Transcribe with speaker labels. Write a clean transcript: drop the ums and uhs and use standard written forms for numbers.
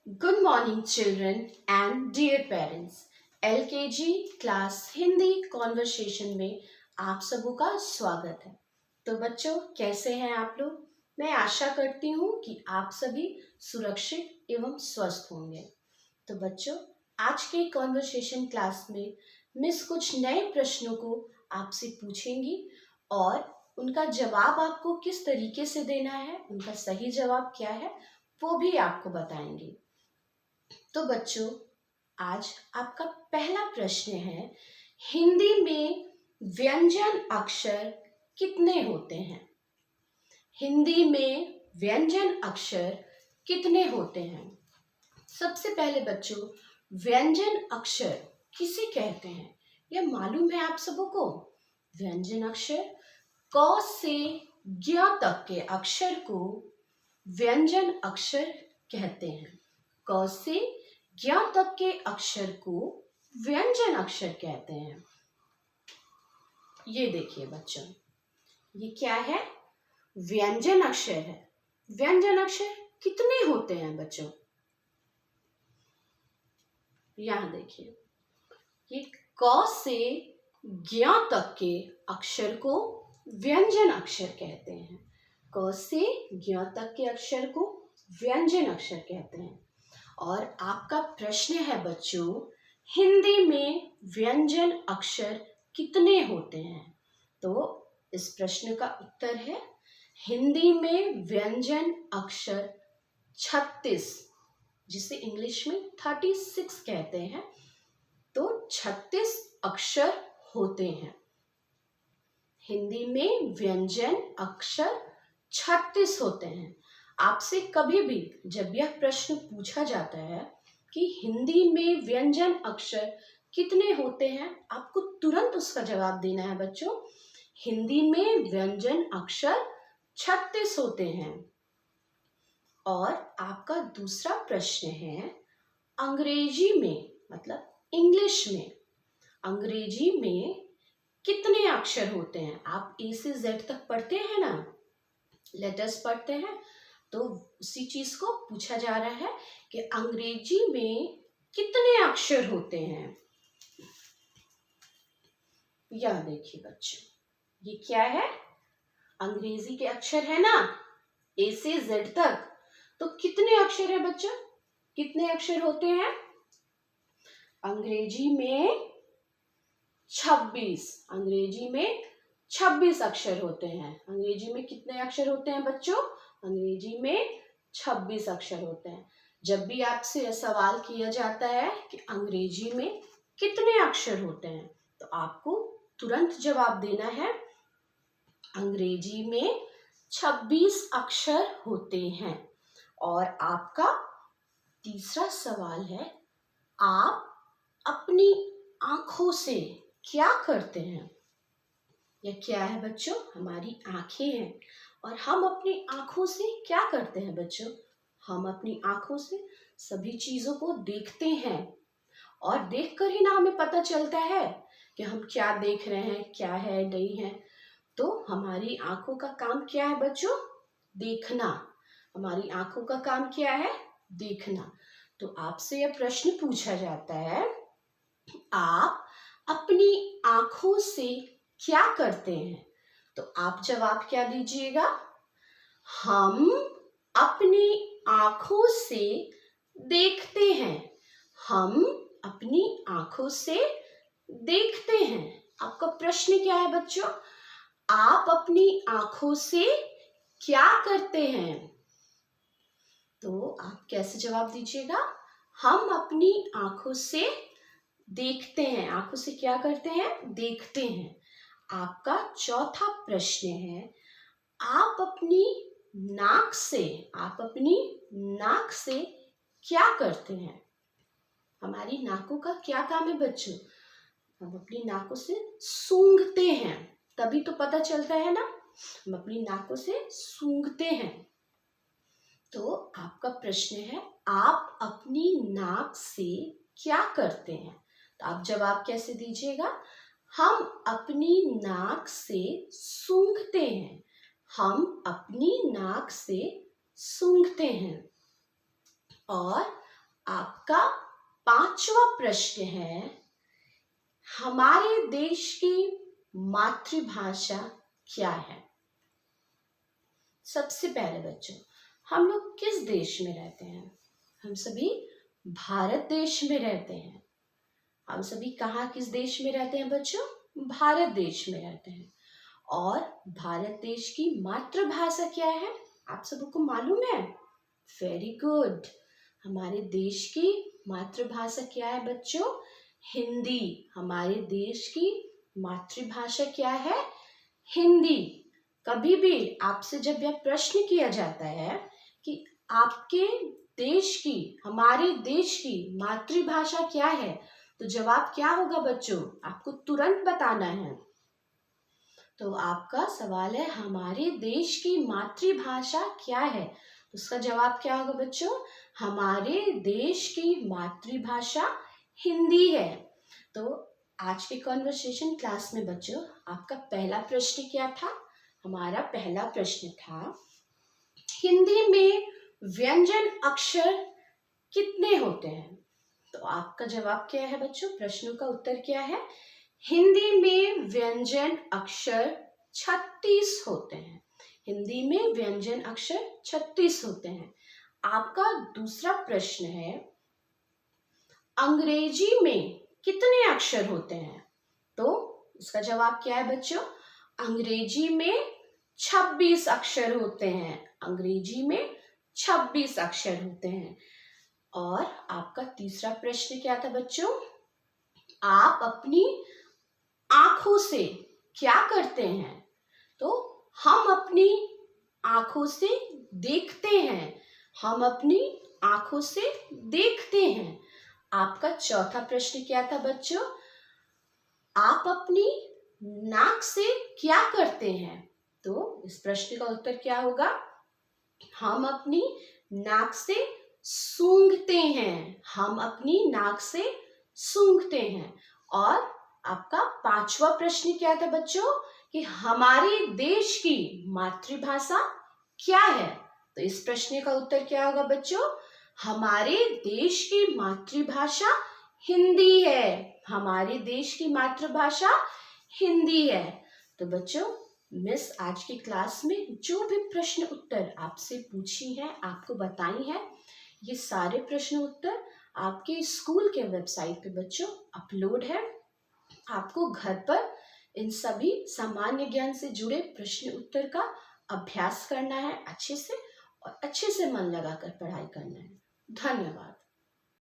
Speaker 1: Good morning, children and dear parents. LKG class Hindi conversation में आप सबों का स्वागत है। तो बच्चों, कैसे हैं आप लोग? मैं आशा करती हूँ कि आप सभी सुरक्षित एवं स्वस्थ होंगे। तो बच्चों, आज के कॉन्वर्सेशन क्लास में मिस कुछ नए प्रश्नों को आपसे पूछेंगी और उनका जवाब आपको किस तरीके से देना है, उनका सही जवाब क्या है, वो भी आपको बताएंगी। तो बच्चों, आज आपका पहला प्रश्न है, हिंदी में व्यंजन अक्षर कितने होते हैं? हिंदी में व्यंजन अक्षर कितने होते हैं? सबसे पहले बच्चों, व्यंजन अक्षर किसे कहते हैं यह मालूम है आप सबों को? व्यंजन अक्षर क से ज्ञ तक के अक्षर को व्यंजन अक्षर कहते हैं। क से ज्ञ तक के अक्षर को व्यंजन अक्षर कहते हैं। ये देखिए बच्चों, ये क्या है? व्यंजन अक्षर है। व्यंजन अक्षर कितने होते हैं बच्चों? यहां देखिए, ये क से ज्ञ तक के अक्षर को व्यंजन अक्षर कहते हैं। क से ज्ञ तक के अक्षर को व्यंजन अक्षर कहते हैं। और आपका प्रश्न है बच्चों, हिंदी में व्यंजन अक्षर कितने होते हैं? तो इस प्रश्न का उत्तर है, हिंदी में व्यंजन अक्षर 36, जिसे इंग्लिश में 36 कहते हैं, तो 36 अक्षर होते हैं। हिंदी में व्यंजन अक्षर 36 होते हैं। आपसे कभी भी जब यह प्रश्न पूछा जाता है कि हिंदी में व्यंजन अक्षर कितने होते हैं, आपको तुरंत उसका जवाब देना है बच्चों, हिंदी में व्यंजन अक्षर 36 होते हैं। और आपका दूसरा प्रश्न है, अंग्रेजी में मतलब इंग्लिश में, अंग्रेजी में कितने अक्षर होते हैं? आप ए से जेड तक पढ़ते हैं ना, लेटर्स पढ़ते हैं, तो उसी चीज को पूछा जा रहा है कि अंग्रेजी में कितने अक्षर होते हैं। यह देखिए बच्चों, ये क्या है? अंग्रेजी के अक्षर है ना, ए से जेड तक, तो कितने अक्षर है बच्चों? कितने अक्षर होते हैं? अंग्रेजी में 26, अंग्रेजी में 26 अक्षर होते हैं। अंग्रेजी में कितने अक्षर होते हैं बच्चों? अंग्रेजी में 26 अक्षर होते हैं। जब भी आपसे यह सवाल किया जाता है कि अंग्रेजी में कितने अक्षर होते हैं, तो आपको तुरंत जवाब देना है, अंग्रेजी में 26 अक्षर होते हैं। और आपका तीसरा सवाल है, आप अपनी आंखों से क्या करते हैं? यह क्या है बच्चों? हमारी आंखें हैं। और हम अपनी आंखों से क्या करते हैं बच्चों? हम अपनी आंखों से सभी चीजों को देखते हैं, और देखकर ही ना हमें पता चलता है कि हम क्या देख रहे हैं, क्या है नहीं है। तो हमारी आंखों का काम क्या है बच्चों? देखना। हमारी आंखों का काम क्या है? देखना। तो आपसे यह प्रश्न पूछा जाता है, आप अपनी आंखों से क्या करते हैं? तो आप जवाब क्या दीजिएगा? हम अपनी आंखों से देखते हैं। हम अपनी आंखों से देखते हैं। आपका प्रश्न क्या है बच्चों? आप अपनी आंखों से क्या करते हैं? तो आप कैसे जवाब दीजिएगा? हम अपनी आंखों से देखते हैं। आंखों से क्या करते हैं? देखते हैं। आपका चौथा प्रश्न है, आप अपनी नाक से, आप अपनी नाक से क्या करते हैं? हमारी नाकों का क्या काम है बच्चों? हम अपनी नाकों से सूंघते हैं, तभी तो पता चलता है ना, हम अपनी नाकों से सूंघते हैं। तो आपका प्रश्न है, आप अपनी नाक से क्या करते हैं? तो आप जवाब कैसे दीजिएगा? हम अपनी नाक से सूंघते हैं। हम अपनी नाक से सूंघते हैं। और आपका 5वां प्रश्न है, हमारे देश की मातृभाषा क्या है? सबसे पहले बच्चों, हम लोग किस देश में रहते हैं? हम सभी भारत देश में रहते हैं। हम सभी कहाँ किस देश में रहते हैं बच्चों? भारत देश में रहते हैं। और भारत देश की मातृभाषा क्या है? आप सबको मालूम है? Very good. हमारे देश की मातृभाषा क्या है बच्चों? हिंदी। हमारे देश की मातृभाषा क्या है? हिंदी। कभी भी आपसे जब यह प्रश्न किया जाता है कि आपके देश की, हमारे देश की मातृभाषा क्या है, तो जवाब क्या होगा बच्चों? आपको तुरंत बताना है। तो आपका सवाल है, हमारे देश की मातृभाषा क्या है? उसका जवाब क्या होगा बच्चों? हमारे देश की मातृभाषा हिंदी है। तो आज के कॉन्वर्सेशन क्लास में बच्चों, आपका पहला प्रश्न क्या था? हमारा पहला प्रश्न था, हिंदी में व्यंजन अक्षर कितने होते हैं? तो आपका जवाब क्या है बच्चों? प्रश्नों का उत्तर क्या है? हिंदी में व्यंजन अक्षर 36 होते हैं। हिंदी में व्यंजन अक्षर 36 होते हैं। आपका दूसरा प्रश्न है, अंग्रेजी में कितने अक्षर होते हैं? तो इसका जवाब क्या है बच्चों? अंग्रेजी में 26 अक्षर होते हैं। अंग्रेजी में 26 अक्षर होते हैं। और आपका तीसरा प्रश्न क्या था बच्चों? आप अपनी आंखों से क्या करते हैं? तो हम अपनी आंखों से देखते हैं। हम अपनी आंखों से देखते हैं। आपका चौथा प्रश्न क्या था बच्चों? आप अपनी नाक से क्या करते हैं? तो इस प्रश्न का उत्तर क्या होगा? हम अपनी नाक से सूंघते हैं। हम अपनी नाक से सूंघते हैं। और आपका पांचवा प्रश्न क्या था बच्चों? कि हमारे देश की मातृभाषा क्या है? तो इस प्रश्न का उत्तर क्या होगा बच्चों? हमारे देश की मातृभाषा हिंदी है। हमारे देश की मातृभाषा हिंदी है। तो बच्चों, मिस आज की क्लास में जो भी प्रश्न उत्तर आपसे पूछी है, आपको बताई है, ये सारे प्रश्न उत्तर आपके स्कूल के वेबसाइट पे बच्चों अपलोड है। आपको घर पर इन सभी सामान्य ज्ञान से जुड़े प्रश्न उत्तर का अभ्यास करना है अच्छे से, और अच्छे से मन लगाकर पढ़ाई करना है। धन्यवाद।